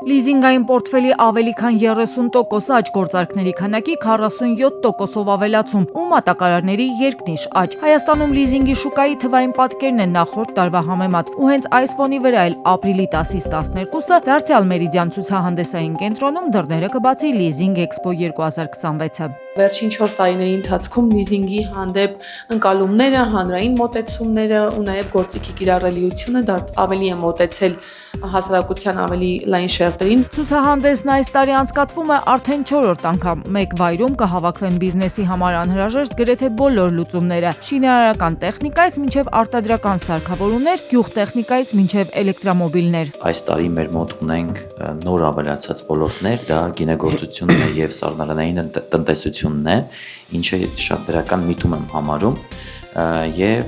Լիզինգային պորտֆելի ավելի քան 30% աճ, գործարքների քանակի 47%-ով ավելացում ու մատակարարների երկնիշ աճ։ Հայաստանում լիզինգի շուկայի թվային պատկերն են նախորդ տարվա համեմատ, ու հենց այս ֆոնի վրա էլ ապրիլի 10-ից 12-ը դարձյալ Մերիդիան ցուցահանդեսային կենտրոնում դռները կբացի Լիզինգ Էքսպո 2026-ը։ Վերջին 4 տարիների ընթացքում լիզինգի հանդեպ ընկալումները, հանրային մոտեցումները ու նաև գործիքի կիրառելիությունը ավելի է մոտեցել հասարակության ավելի լայն շերտերին։ Ցուցահանդեսն այս տարի անցկացվում է արդեն 4-րդ անգամ։ Մեկ վայրում կհավաքվեն բիզնեսի համար անհրաժեշտ գրեթե բոլոր լուծումները՝ շինարարական տեխնիկայից մինչև արտադրական սարքավորումներ, գյուղտեխնիկայից մինչև էլեկտրամոբիլներ։ Այս տարի մեր մոտ ունենք նոր ավելացած ոլորտներ, դա գինեգործությունն է եւ սառնարանային տնտեսությունն է, ինչը շատ դրական միտում եմ համարում, եւ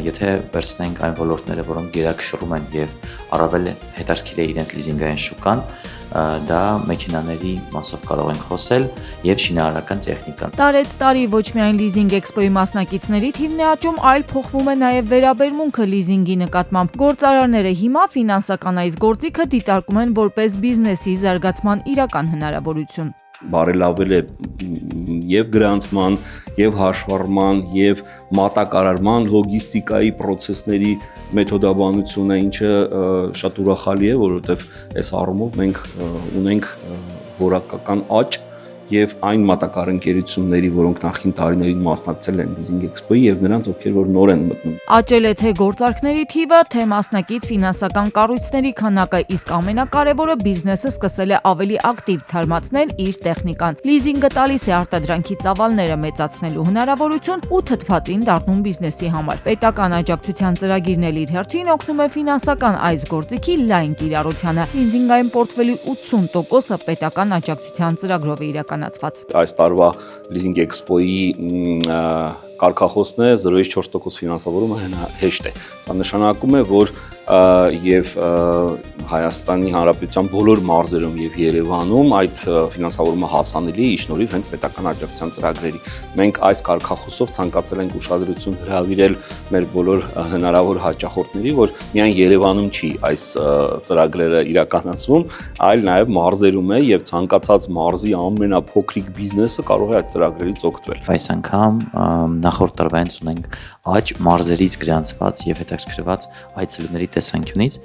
եթե վերցնենք այն ոլորտները, որոնք գերակշռում են եւ առավել հետաքրքիր է իրենց լիզինգային շուկան, դա մեքենաների մասով կարող ենք խոսել եւ շինարարական տեխնիկան։ Տարեց տարի ոչ միայն Լիզինգ Էքսպոյի մասնակիցների թիվն է աճում, այլ փոխվում է նաև վերաբերմունքը լիզինգի նկատմամբ։ Գործարարները հիմա ֆինանսական այս գործիքը դիտարկում են որպես բիզնեսի զարգացման իրական հնարավորություն։ Բարելավել է եւ գրանցման, եւ հաշվառման, եւ մատակարարման, լոգիստիկայի process-ների մեթոդաբանությունը, ինչը շատ ուրախալի է, որովհետեւ այս առումով մենք ունենք որակական աճ եւ այն մատակարարընկերությունների, որոնք նախին տարիներին մասնակցել են Լիզինգ Էքսպոյի եւ նրանց, ովքեր որ նոր են մտնում։ Աճել է թե գործարքների թիվը, թե մասնակից ֆինանսական կառույցների քանակը, իսկ ամենակարևորը բիզնեսը սկսել է ավելի ակտիվ թարմացնել իր տեխնիկան։ Լիզինգը տալիս է արտադրանքի ծավալները մեծացնելու հնարավորություն ու թթվածին դառնում բիզնեսի համար։ Պետական աջակցության ծրագիրն էլ իր հերթին օգնում է ֆինանսական այս գործիքի լայն կիրառությանը։ Լիզինգային պորտֆելի 80%-ը պետական աջակցության ծրագրով է իրականացված։ Այս տարվա Լիզինգ Էքսպոյի կարգախոսն է 0-ից 4% ֆինանսավորումը հեշտ է։ Դա նշանակում է, որ եւ Հայաստանի Հանրապետության բոլոր մարզերում եւ Երևանում այդ ֆինանսավորումը հասանելի է շնորհիվ հենց պետական աջակցության ծրագրերի։ Մենք այս կարգախոսով ցանկացել ենք ուշադրություն հրավիրել մեր բոլոր հնարավոր հաճախորդների, որ միայն Երևանում չի այս ծրագրերը իրականացվում, այլ նաեւ մարզերում է եւ ցանկացած մարզի ամենափոքրիկ բիզնեսը կարող է այդ ծրագրերից օգտվել։ Այս անգամ նախորդ տարվանից ունենք աճ մարզերից գրանցված եւ հետաքրքրված այցելուների տեսանկյունից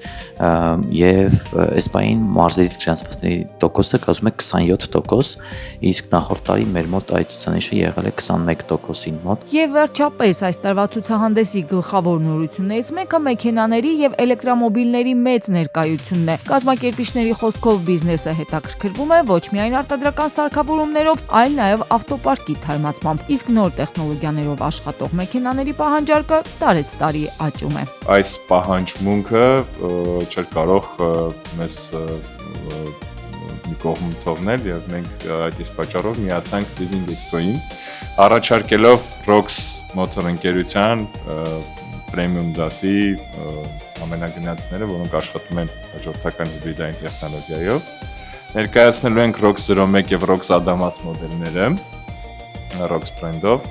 եւ այս պահին մարզերից գրանցվածների տոկոսը կազմում է 27%, իսկ նախորդ տարի մեր մոտ այդ ցուցանիշը եղել է 21%-ի մոտ։ Եվ վերջապես այս տարվա ցուցահանդեսի գլխավոր նորություններից մեկը մեքենաների եւ էլեկտրամոբիլների մեծ ներկայությունն է։ Կազմակերպիչների խոսքով բիզնեսը հետաքրքրվում է ոչ միայն արտադրական սարքավորումներով, այլ նաեւ ավտոպարկի թարմացմամբ, իսկ նոր տեխնոլոգիաներով աշխատող մեքենաների պահանջարկը տարեց տարի աճում է։ Այս պահանջմունքը չէր կարող մեզ մի կողմ թողնել եւ մենք այդ իսկ պատճառով միացանք Լիզինգ Էքսպոյին, առաջարկելով ROX մոտոր ընկերության պրեմիում դասի ամենագնացները, որոնք աշխատում են հաջորդական հիբրիդային տեխնոլոգիայով։ Ներկայացնելու ենք ROX 01 եւ ROX Adamas մոդելները ROX բրենդով,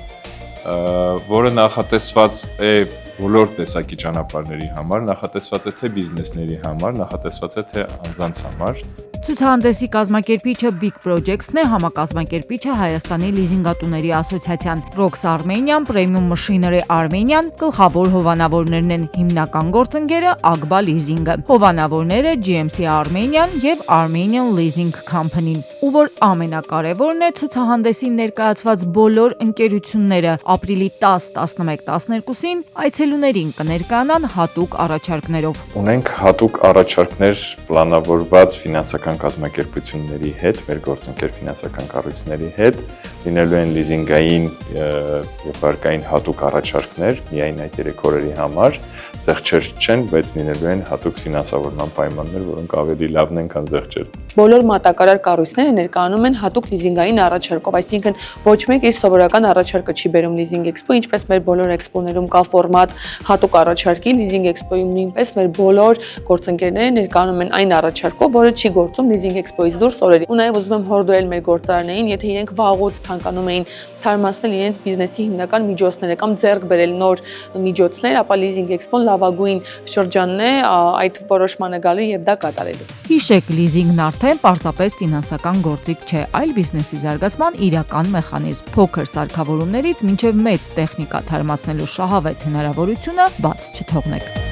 որը նախատեսված է բոլոր տեսակի ճանապարհների համար, նախատեսված է թե բիզնեսների համար, նախատեսված է թե անձանց համար։ Ցուցահանդեսի կազմակերպիչը Big Projects-ն է, համակազմակերպիչը Հայաստանի լիզինգատուների ասոցիացիան, ROX Armenian, Premium Machinery Armenian, գլխավոր հովանավորներն են, հիմնական գործընկերը Agba Leasing-ը, հովանավորները GMC Armenian եւ Armenian Leasing Company-ն, ու որ ամենակարևորն է, ցուցահանդեսին ներկայացված բոլոր ընկերությունները ապրիլի 10, 11, 12-ին այցելուներին կներկայանան հատուկ առաջարկներով։ Ունենք հատուկ առաջարկներ պլանավորված ֆինանսական կազմակերպությունների հետ, մեր գործընկեր ֆինանսական կառույցների հետ, լինելու են լիզինգային եւ վարկային հատուկ առաջարկներ միայն այդ 3 օրերի համար, զեղչեր չեն, բայց լինելու են հատուկ ֆինանսավորման պայմաններ, որոնք ավելի լավն են, քան զեղչերը։ Բոլոր մատակարար կառույցները ներկայանում են հատուկ լիզինգային առաջարկով, այսինքն ոչ մեկ իր սովորական առաջարկը չի բերում Լիզինգ Էքսպո, ինչպես մեր բոլոր էքսպոներում կա ֆորմատ հատուկ առաջարկի, Լիզինգ Էքսպոյում նույնպես մեր բոլոր գործընկերները ներկայանում են այն առաջարկով, որը չի գործում Leasing Expo-ից դուրս օրերի։ Ու նաև ուզում եմ հորդորել մեր գործարաններին, եթե իրենք վաղուց ցանկանում էին թարմացնել իրենց բիզնեսի հիմնական միջոցները կամ ձեռք բերել նոր միջոցներ, ապա Leasing Expo-ն լավագույն շրջանն է այդ որոշմանը գալու եւ դա կատարելու։ Հիշեք, լիզինգն արդեն պարզապես ֆինանսական գործիք չէ, այլ բիզնեսի զարգացման իրական մեխանիզմ։ Փոքր սարքավորումներից մինչև մեծ տեխնիկա թարմացնելու շահավետ հնարավորությունը բաց չթողնեք։